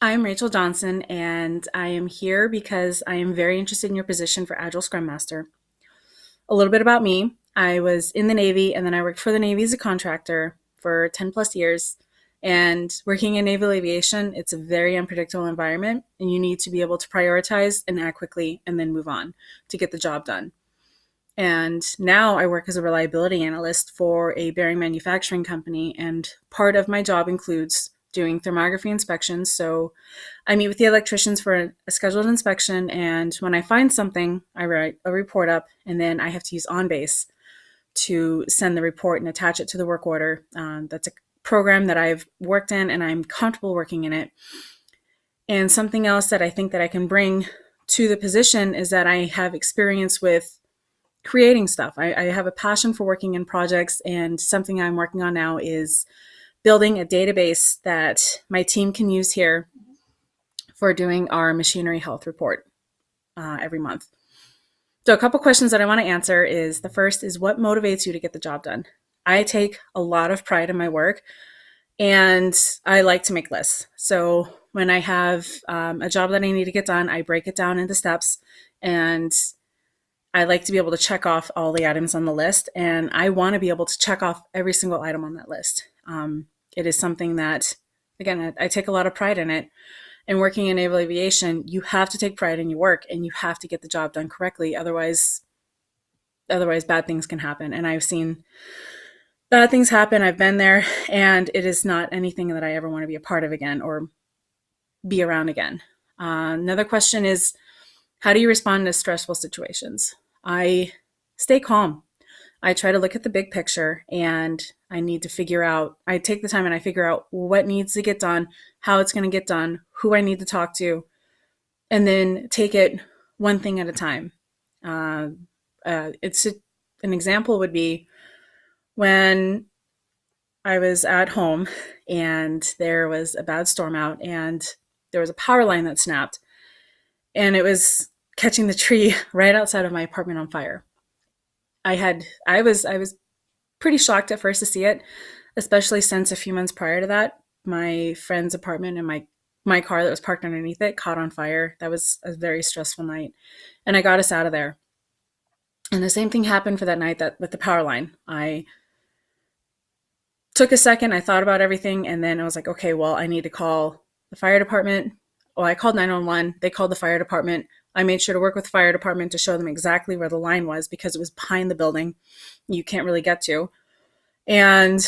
I'm Rachel Johnson, and I am here because I am very interested in your position for Agile Scrum Master. A little bit about me: I was in the Navy, and then I worked for the Navy as a contractor for 10 plus years. And working in naval aviation, it's a very unpredictable environment, and you need to be able to prioritize and act quickly and then move on to get the job done. And now I work as a reliability analyst for a bearing manufacturing company. And part of my job includes doing thermography inspections. So I meet with the electricians for a scheduled inspection. And when I find something, I write a report up, and then I have to use OnBase to send the report and attach it to the work order. That's a program that I've worked in, and I'm comfortable working in it. And something else that I think that I can bring to the position is that I have experience with creating stuff. I have a passion for working in projects, and something I'm working on now is building a database that my team can use here for doing our machinery health report every month. So a couple questions that I want to answer is, the first is, what motivates you to get the job done? I take a lot of pride in my work, and I like to make lists. So when I have a job that I need to get done, I break it down into steps, and I like to be able to check off all the items on the list, and I want to be able to check off every single item on that list. It is something that, again, I take a lot of pride in it. And working in naval aviation, you have to take pride in your work, and you have to get the job done correctly. Otherwise bad things can happen. And I've seen bad things happen. I've been there, and it is not anything that I ever want to be a part of again or be around again. Another question is, how do you respond to stressful situations? I stay calm. I try to look at the big picture, and I take the time and I figure out what needs to get done, how it's going to get done, who I need to talk to, and then take it one thing at a time. An example would be when I was at home and there was a bad storm out, and there was a power line that snapped, and it was catching the tree right outside of my apartment on fire. I was pretty shocked at first to see it, especially since a few months prior to that, my friend's apartment and my car that was parked underneath it caught on fire. That was a very stressful night, and I got us out of there. And the same thing happened for that night that with the power line. I took a second, I thought about everything, and then I was like, okay, well, I need to call the fire department. Well, I called 911. They called the fire department. I made sure to work with the fire department to show them exactly where the line was, because it was behind the building. You can't really get to. And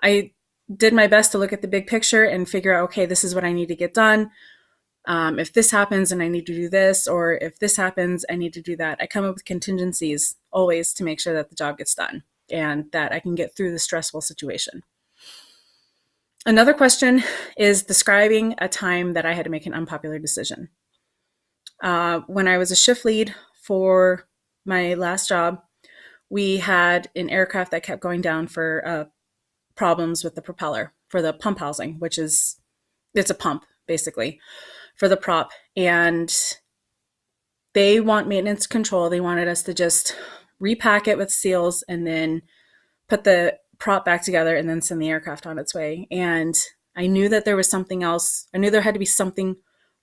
I did my best to look at the big picture and figure out, okay, this is what I need to get done. If this happens, and I need to do this, or if this happens, I need to do that. I come up with contingencies always to make sure that the job gets done and that I can get through the stressful situation. Another question is describing a time that I had to make an unpopular decision. When I was a shift lead for my last job, we had an aircraft that kept going down for problems with the propeller for the pump housing, it's a pump basically for the prop. And they want maintenance control. They wanted us to just repack it with seals and then put the prop back together and then send the aircraft on its way. And I knew that there was something else. I knew there had to be something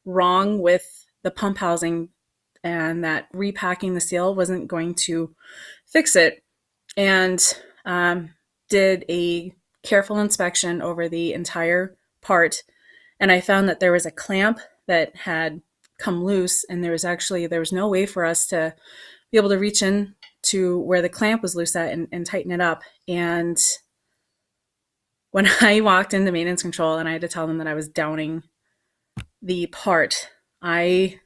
wrong with the pump housing, and that repacking the seal wasn't going to fix it. And did a careful inspection over the entire part, and I found that there was a clamp that had come loose, and there was no way for us to be able to reach in to where the clamp was loose at and tighten it up. And when I walked into maintenance control and I had to tell them that I was downing the part, it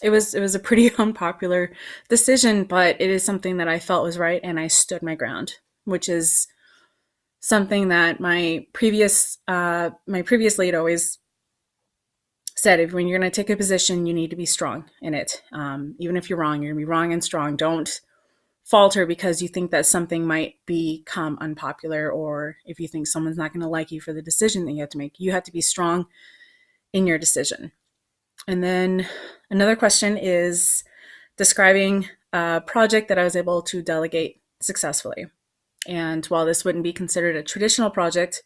was a pretty unpopular decision, but it is something that I felt was right, and I stood my ground, which is something that my previous lead always said. When you're going to take a position, you need to be strong in it. Even if you're wrong, you're going to be wrong and strong. Don't falter because you think that something might become unpopular, or if you think someone's not going to like you for the decision that you have to make. You have to be strong in your decision. And then another question is describing a project that I was able to delegate successfully. And while this wouldn't be considered a traditional project,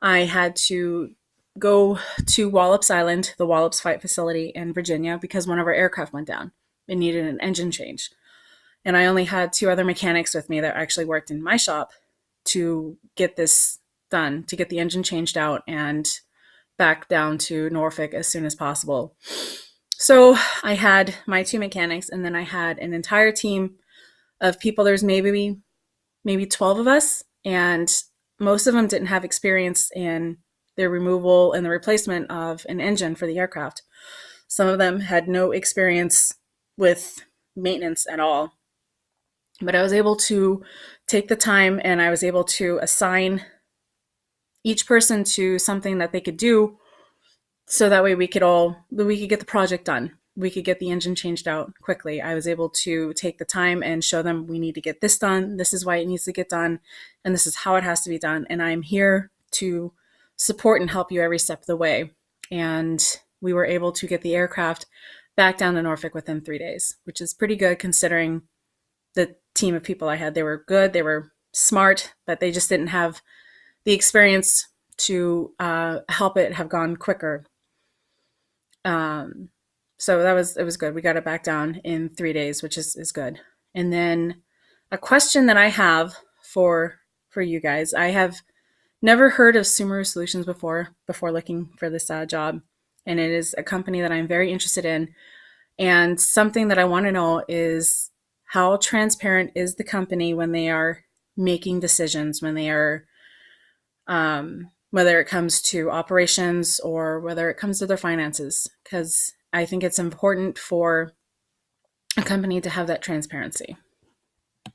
I had to go to Wallops Island, the Wallops Flight Facility in Virginia, because one of our aircraft went down. It needed an engine change. And I only had 2 other mechanics with me that actually worked in my shop to get this done, to get the engine changed out and back down to Norfolk as soon as possible. So I had my 2 mechanics, and then I had an entire team of people. There's maybe 12 of us, and most of them didn't have experience in the removal and the replacement of an engine for the aircraft. Some of them had no experience with maintenance at all. But I was able to take the time, and I was able to assign each person to something that they could do, so that way we could get the project done. We could get the engine changed out quickly. I was able to take the time and show them, we need to get this done. This is why it needs to get done. And this is how it has to be done. And I'm here to support and help you every step of the way. And we were able to get the aircraft back down to Norfolk within 3 days, which is pretty good considering the team of people I had. They were good, they were smart, but they just didn't have the experience to help it have gone quicker. So it was good. We got it back down in 3 days, which is good. And then a question that I have for you guys. I have never heard of Sumeru Solutions before looking for this job. And it is a company that I'm very interested in. And something that I want to know is, how transparent is the company when they are making decisions, when they are, whether it comes to operations or whether it comes to their finances? Because I think it's important for a company to have that transparency.